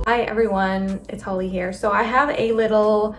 Hi everyone, it's Holly here. So I have a little,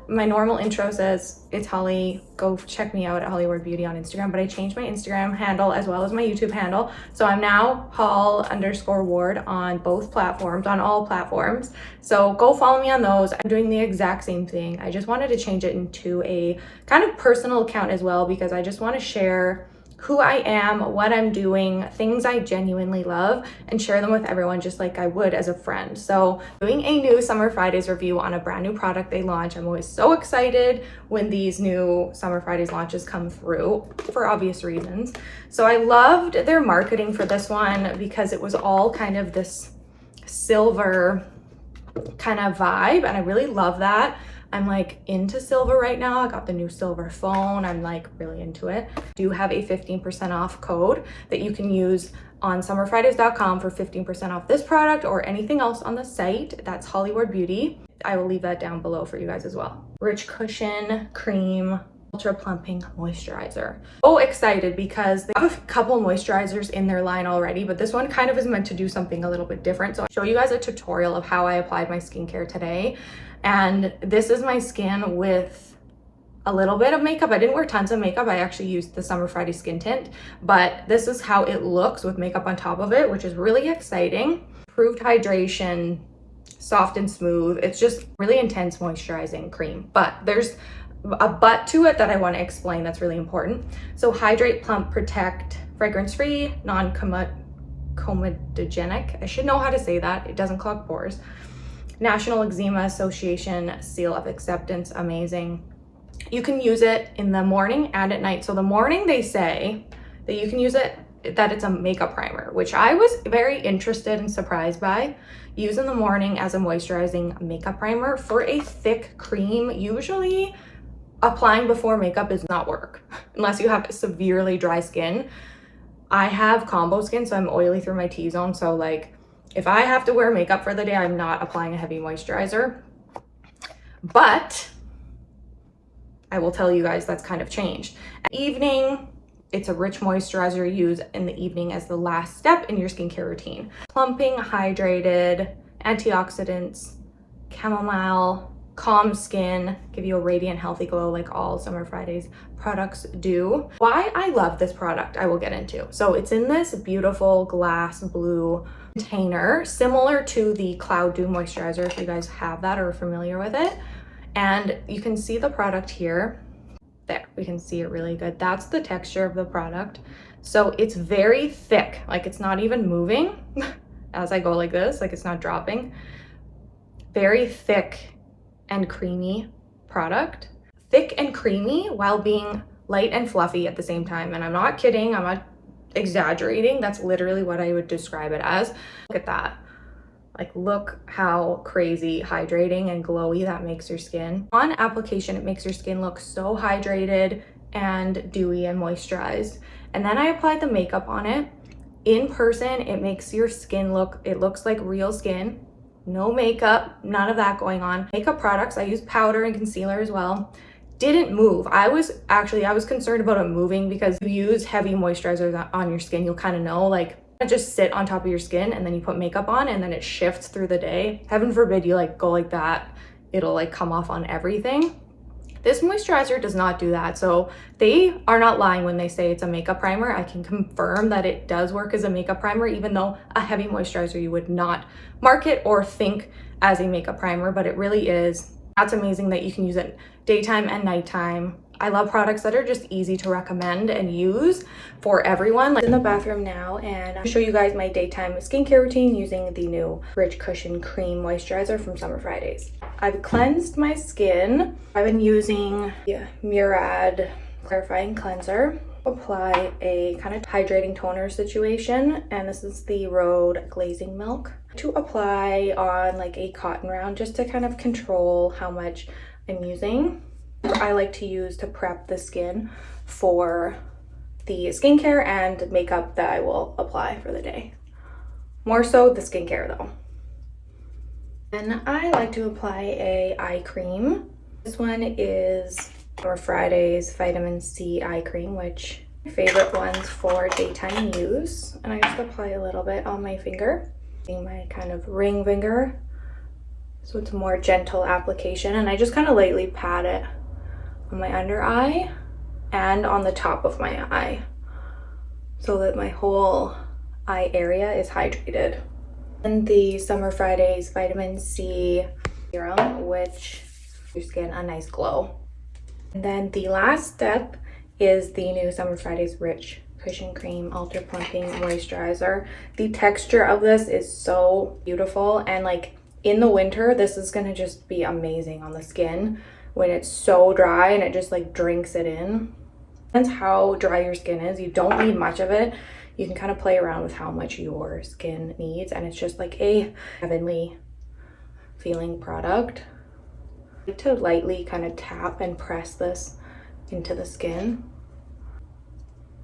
my normal intro says it's Holly, go check me out at Hollyward Beauty on Instagram, but I changed my Instagram handle as well as my YouTube handle. So I'm now Hall_Ward on both platforms, on all platforms. So go follow me on those. I'm doing the exact same thing. I just wanted to change it into a kind of personal account as well, because I just want to share who I am, what I'm doing, things I genuinely love, and share them with everyone just like I would as a friend. So doing a new Summer Fridays review on a brand new product they launch. I'm always so excited when these new Summer Fridays launches come through for obvious reasons. So I loved their marketing for this one because it was all kind of this silver kind of vibe, and I really love that. I'm like into silver right now. I got the new silver phone. I'm like really into it. I do have a 15% off code that you can use on summerfridays.com for 15% off this product or anything else on the site. That's Hollyward Beauty. I will leave that down below for you guys as well. Rich Cushion Cream Ultra Plumping Moisturizer. So excited because they have a couple moisturizers in their line already, but this one kind of is meant to do something a little bit different. So I'll show you guys a tutorial of how I applied my skincare today. And this is my skin with a little bit of makeup. I didn't wear tons of makeup. I actually used the Summer Friday skin tint, but this is how it looks with makeup on top of it, which is really exciting. Improved hydration, soft and smooth. It's just really intense moisturizing cream, but there's a but to it that I want to explain that's really important. So hydrate, plump, protect, fragrance-free, non-comedogenic. I should know how to say that. It doesn't clog pores. National Eczema Association seal of acceptance. Amazing. You can use it in the morning and at night. So the morning they say that you can use it, that it's a makeup primer, which I was very interested and surprised by. Use in the morning as a moisturizing makeup primer for a thick cream. Usually applying before makeup does not work unless you have severely dry skin. I have combo skin, so I'm oily through my T-zone. So like if I have to wear makeup for the day, I'm not applying a heavy moisturizer. But I will tell you guys that's kind of changed. At evening, it's a rich moisturizer you use in the evening as the last step in your skincare routine. Plumping, hydrated, antioxidants, chamomile, calm skin, give you a radiant, healthy glow like all Summer Fridays products do. Why I love this product, I will get into. So it's in this beautiful glass blue container, similar to the Cloud Dew moisturizer, if you guys have that or are familiar with it. And you can see the product here. There, we can see it really good. That's the texture of the product. So it's very thick, like it's not even moving as I go like this, like it's not dropping. Very thick and creamy product. Thick and creamy while being light and fluffy at the same time. And I'm not kidding, I'm not exaggerating. That's literally what I would describe it as. Look at that. Like, look how crazy hydrating and glowy that makes your skin. On application, it makes your skin look so hydrated and dewy and moisturized. And then I applied the makeup on it. In person, it makes your skin look, it looks like real skin. No makeup, none of that going on. Makeup products, I use powder and concealer as well. Didn't move. I was concerned about it moving because you use heavy moisturizers on your skin, you'll kind of know, like, just sit on top of your skin and then you put makeup on and then it shifts through the day. Heaven forbid you like go like that, it'll like come off on everything. This moisturizer does not do that. So they are not lying when they say it's a makeup primer. I can confirm that it does work as a makeup primer, even though a heavy moisturizer you would not market or think as a makeup primer, but it really is. That's amazing that you can use it daytime and nighttime. I love products that are just easy to recommend and use for everyone. I'm in the bathroom now and I'll show you guys my daytime skincare routine using the new Rich Cushion Cream Moisturizer from Summer Fridays. I've cleansed my skin. I've been using the Murad Clarifying Cleanser. Apply a kind of hydrating toner situation, and this is the Rhode Glazing Milk. To apply on like a cotton round just to kind of control how much I'm using. I like to use to prep the skin for the skincare and makeup that I will apply for the day. More so the skincare though. And I like to apply a eye cream. This one is Summer Fridays Vitamin C Eye Cream, which are my favorite ones for daytime use. And I just apply a little bit on my finger. My kind of ring finger, so it's a more gentle application, and I just kind of lightly pat it on my under eye and on the top of my eye so that my whole eye area is hydrated. And the Summer Fridays Vitamin C Serum, which gives your skin a nice glow. And then the last step is the new Summer Fridays Rich Cushion Cream Ultra Plumping Moisturizer. The texture of this is so beautiful, and like in the winter, this is gonna just be amazing on the skin when it's so dry and it just like drinks it in. Depends how dry your skin is. You don't need much of it. You can kind of play around with how much your skin needs, and it's just like a heavenly feeling product. I like to lightly kind of tap and press this into the skin.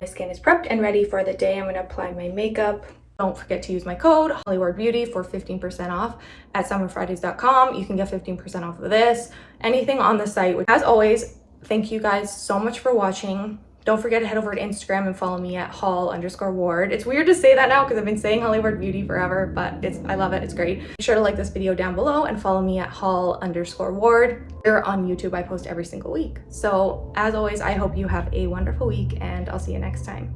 My skin is prepped and ready for the day. I'm going to apply my makeup. Don't forget to use my code hollkward for 15% off at summerfridays.com. You can get 15% off of this, anything on the site. As always, thank you guys so much for watching. Don't forget to head over to Instagram and follow me at holl_ward. It's weird to say that now because I've been saying Hollywood Beauty forever, but I love it. It's great. Be sure to like this video down below and follow me at holl_ward. Here on YouTube, I post every single week. So as always, I hope you have a wonderful week, and I'll see you next time.